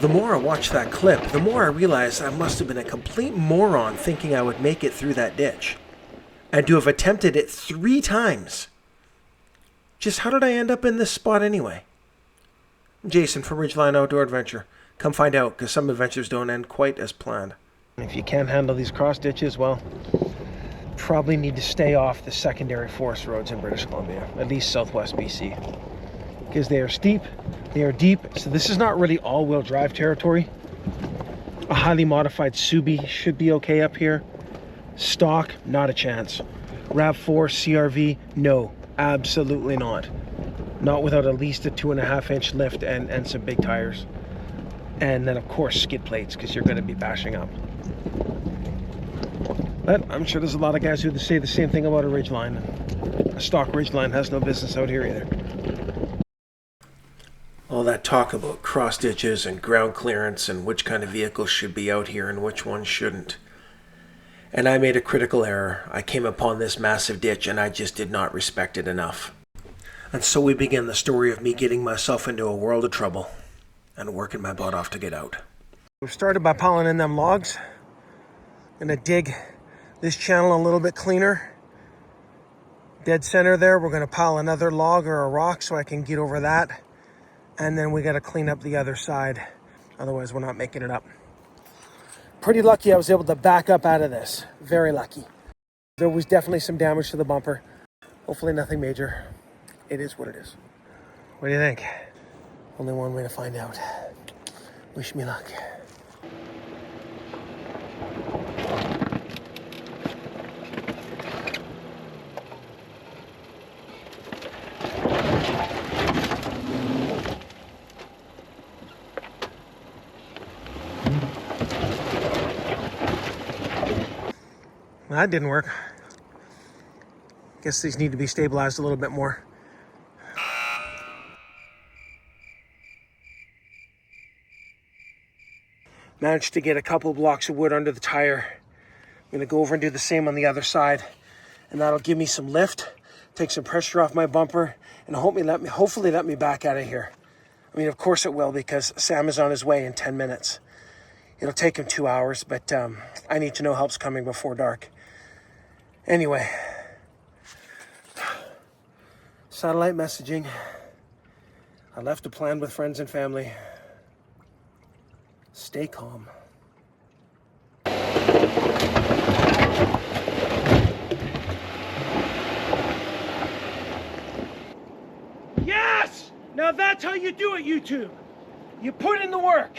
The more I watched that clip, the more I realized I must have been a complete moron thinking I would make it through that ditch. And to have attempted it 3 times. Just how did I end up in this spot anyway? Jason from Ridgeline Outdoor Adventure. Come find out, because some adventures don't end quite as planned. If you can't handle these cross ditches, well, probably need to stay off the secondary forest roads in British Columbia, at least southwest BC. Because they are steep, they are deep, so this is not really all-wheel drive territory. A highly modified Subi should be okay up here. Stock, not a chance. RAV4, CRV, no, absolutely not. Not without at least a 2.5-inch lift and some big tires. And then of course skid plates, because you're going to be bashing up. But I'm sure there's a lot of guys who say the same thing about a Ridgeline. A stock Ridgeline has no business out here either. All that talk about cross ditches and ground clearance and which kind of vehicles should be out here and which ones shouldn't. And I made a critical error. I came upon this massive ditch and I just did not respect it enough. And so we begin the story of me getting myself into a world of trouble and working my butt off to get out. We started by piling in them logs. Gonna dig this channel a little bit cleaner. Dead center there, we're gonna pile another log or a rock so I can get over that. And then we gotta clean up the other side. Otherwise we're not making it up. Pretty lucky I was able to back up out of this. Very lucky. There was definitely some damage to the bumper. Hopefully nothing major. It is what it is. What do you think? Only one way to find out. Wish me luck. That didn't work. Guess these need to be stabilized a little bit more. Managed to get a couple blocks of wood under the tire. I'm gonna go over and do the same on the other side, and that'll give me some lift, take some pressure off my bumper, and hopefully let me back out of here. I mean, of course it will, because Sam is on his way in 10 minutes. It'll take him 2 hours, but I need to know help's coming before dark. Anyway, satellite messaging. I left a plan with friends and family. Stay calm. Yes! Now that's how you do it, YouTube. You put in the work.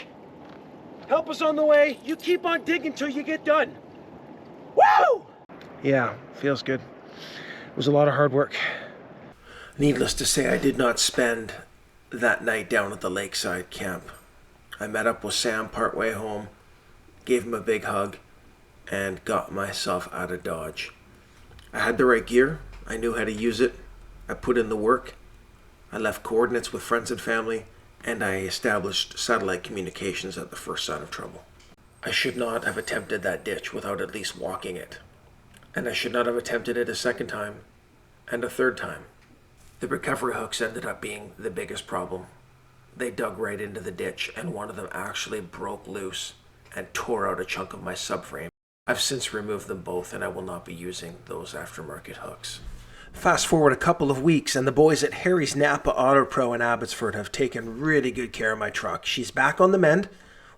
Help us on the way. You keep on digging till you get done. Woo! Yeah, feels good. It was a lot of hard work. Needless to say, I did not spend that night down at the lakeside camp. I met up with Sam partway home, gave him a big hug, and got myself out of Dodge. I had the right gear. I knew how to use it. I put in the work. I left coordinates with friends and family, and I established satellite communications at the first sign of trouble. I should not have attempted that ditch without at least walking it. And I should not have attempted it a second time, and a third time. The recovery hooks ended up being the biggest problem. They dug right into the ditch, and one of them actually broke loose and tore out a chunk of my subframe. I've since removed them both, and I will not be using those aftermarket hooks. Fast forward a couple of weeks, and the boys at Harry's Napa Auto Pro in Abbotsford have taken really good care of my truck. She's back on the mend.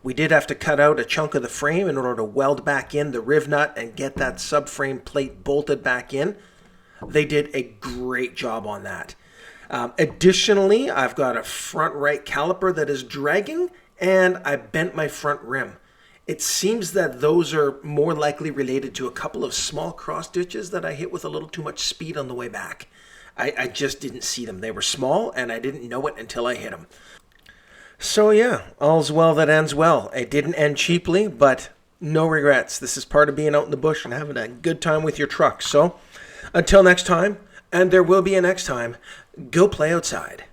We did have to cut out a chunk of the frame in order to weld back in the riv nut and get that subframe plate bolted back in. They did a great job on that. Additionally, I've got a front right caliper that is dragging, and I bent my front rim. It seems that those are more likely related to a couple of small cross ditches that I hit with a little too much speed on the way back. I just didn't see them. They were small, and I didn't know it until I hit them. So yeah, all's well that ends well. It didn't end cheaply, but no regrets. This is part of being out in the bush and having a good time with your truck. So until next time, and there will be a next time, go play outside.